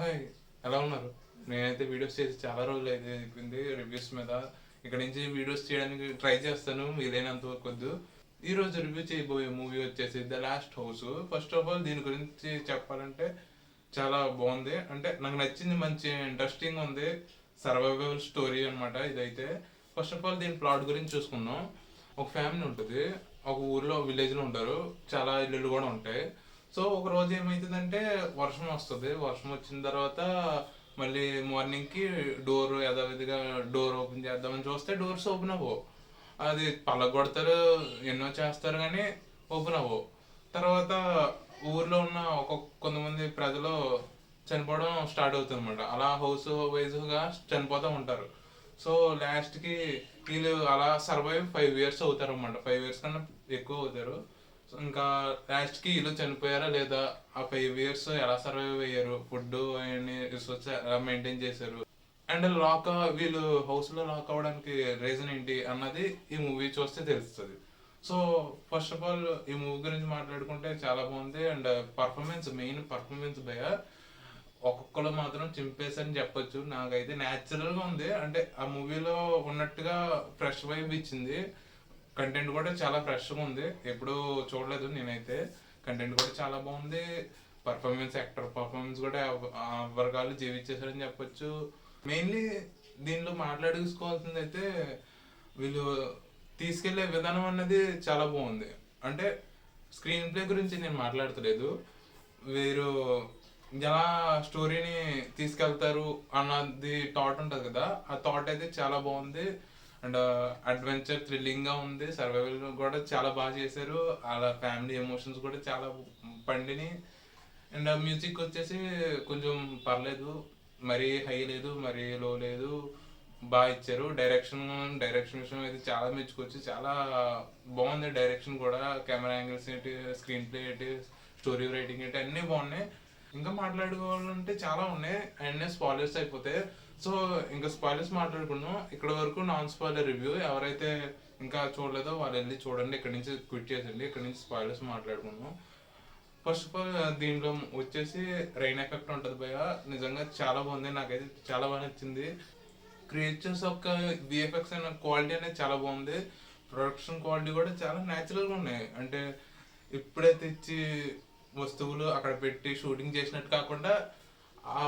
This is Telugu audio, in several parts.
హాయ్, ఎలా ఉన్నారు? నేనైతే వీడియోస్ చేసి చాలా రోజులు అయితే అయిపోయింది రివ్యూస్ మీద. ఇక్కడ నుంచి వీడియోస్ చేయడానికి ట్రై చేస్తాను వీలైనంత వరకు. ఈరోజు రివ్యూ చేయబోయే మూవీ వచ్చేసి the last house. First of all దీని గురించి చెప్పాలంటే చాలా బాగుంది. అంటే నాకు నచ్చింది, మంచి ఇంట్రెస్టింగ్ ఉంది. సర్వైవల్ స్టోరీ అనమాట ఇదైతే. ఫస్ట్ ఆఫ్ ఆల్ దీని ప్లాట్ గురించి చూసుకుందాం. ఒక ఫ్యామిలీ ఉంటుంది, ఒక ఊర్లో విలేజ్లో ఉంటారు, చాలా ఇల్లులు కూడా ఉంటాయి. సో ఒక రోజు ఏమవుతుందంటే వర్షం వస్తుంది. వర్షం వచ్చిన తర్వాత మళ్ళీ మార్నింగ్కి డోర్ యథావిధిగా డోర్ ఓపెన్ చేద్దామని చూస్తే డోర్స్ ఓపెన్ అవ్వవు. అది పలగొడతారు, ఎన్నో చేస్తారు కానీ ఓపెన్ అవ్వవు. తర్వాత ఊర్లో ఉన్న కొంతమంది ప్రజలు చనిపోవడం స్టార్ట్ అవుతుంది అనమాట. అలా హౌస్ వైజ్గా చనిపోతూ ఉంటారు. సో లాస్ట్కి వీళ్ళు అలా సర్వైవ్ 5 years అవుతారు అనమాట. 5 years కన్నా ఎక్కువ అవుతారు. ఇంకా లాస్ట్కి వీళ్ళు చనిపోయారా లేదా, ఆ 5 years ఎలా సర్వైవ్ అయ్యారు, ఫుడ్ అవన్నీ రిసోర్స్ ఎలా మెయింటైన్ చేశారు, అండ్ వీళ్ళు హౌస్లో లాక్ అవ్వడానికి రీజన్ ఏంటి అన్నది ఈ మూవీ చూస్తే తెలుస్తుంది. సో ఫస్ట్ ఆఫ్ ఆల్ ఈ మూవీ గురించి మాట్లాడుకుంటే చాలా బాగుంది. అండ్ మెయిన్ పర్ఫార్మెన్స్ భయ ఒక్కొక్కరు మాత్రం చింపేసని చెప్పొచ్చు. నాకైతే న్యాచురల్గా ఉంది. అంటే ఆ మూవీలో ఉన్నట్టుగా ఫ్రెష్ వైబ్ ఇచ్చింది. కంటెంట్ కూడా చాలా ఫ్రెష్గా ఉంది, ఎప్పుడూ చూడలేదు నేనైతే. కంటెంట్ కూడా చాలా బాగుంది. యాక్టర్ పర్ఫార్మెన్స్ కూడా వర్గాలు జీవించేశారని చెప్పొచ్చు. మెయిన్లీ దీనిలో మాట్లాడుకోవాల్సింది అయితే వీళ్ళు తీసుకెళ్లే విధానం అన్నది చాలా బాగుంది. అంటే స్క్రీన్ ప్లే గురించి నేను మాట్లాడతలేదు, వీరు ఎలా స్టోరీని తీసుకెళ్తారు అన్నది థాట్ ఉంటుంది కదా, ఆ థాట్ అయితే చాలా బాగుంది. అండ్ అడ్వెంచర్ థ్రిల్లింగ్గా ఉంది. సర్వైవల్ కూడా చాలా బాగా చేశారు. అలా ఫ్యామిలీ ఎమోషన్స్ కూడా చాలా పండిని. అండ్ మ్యూజిక్ వచ్చేసి కొంచెం పర్లేదు, మరీ హై లేదు, మరీ లో లేదు, బాగా ఇచ్చారు. డైరెక్షన్ విషయం అయితే చాలా మెచ్చుకోవచ్చు. చాలా బాగుంది డైరెక్షన్ కూడా. కెమెరా యాంగిల్స్ ఏంటి, స్క్రీన్ ప్లే ఏంటి, స్టోరీ రైటింగ్ ఏంటి, అన్నీ బాగున్నాయి. ఇంకా మాట్లాడుకోవాలంటే చాలా ఉన్నాయి, అన్నీ స్పాయిలర్స్ అయిపోతాయి. సో ఇంకా స్పాయిలర్స్ మాట్లాడుకున్నాం. ఇక్కడ వరకు నాన్ స్పాయిలర్ రివ్యూ. ఎవరైతే ఇంకా చూడలేదో వాళ్ళు వెళ్ళి చూడండి. ఇక్కడ నుంచి క్విట్ చేసండి, ఇక్కడ నుంచి స్పాయిలర్స్ మాట్లాడుకున్నాం. ఫస్ట్ ఆఫ్ ఆల్ దీంట్లో వచ్చేసి రైన్ ఎఫెక్ట్ ఉంటుంది భయ. నిజంగా చాలా బాగుంది, నాకైతే చాలా బాగా నచ్చింది. క్రియేచర్స్ యొక్క విఎఫ్ఎక్స్ అయిన క్వాలిటీ అనేది చాలా బాగుంది. ప్రొడక్షన్ క్వాలిటీ కూడా చాలా న్యాచురల్గా ఉన్నాయి. అంటే ఇప్పుడే తెచ్చి వస్తువులు అక్కడ పెట్టి షూటింగ్ చేసినట్టు కాకుండా ఆ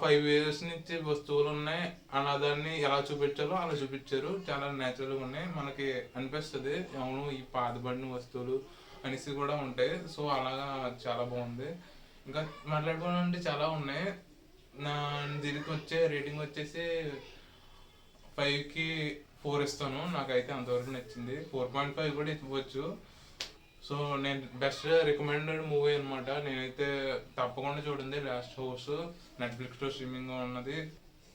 5 years నుంచి వస్తువులు ఉన్నాయి అన్నదాన్ని ఎలా చూపించాలో అలా చూపించారు. చాలా న్యాచురల్గా ఉన్నాయి. మనకి అనిపిస్తుంది అవును ఈ పాతబడిన వస్తువులు అనేసి కూడా ఉంటాయి. సో అలాగా చాలా బాగుంది. ఇంకా మాట్లాడుకోవాలంటే చాలా ఉన్నాయి. నా దీనికి వచ్చే రేటింగ్ వచ్చేసి 5కి 4 ఇస్తాను. నాకైతే అంతవరకు నచ్చింది. 4.5 కూడా ఇవ్వచ్చు. సో నేను బెస్ట్ రికమెండెడ్ మూవీ అనమాట. నేనైతే తప్పకుండా చూడండి లాస్ట్ హౌస్. నెట్ఫ్లిక్స్లో స్ట్రీమింగ్గా ఉన్నది.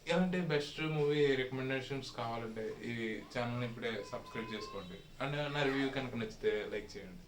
ఇలాంటి బెస్ట్ మూవీ రికమెండేషన్స్ కావాలంటే ఈ ఛానల్ని ఇప్పుడే సబ్స్క్రైబ్ చేసుకోండి. అండ్ నా రివ్యూ కనుక నచ్చితే లైక్ చేయండి.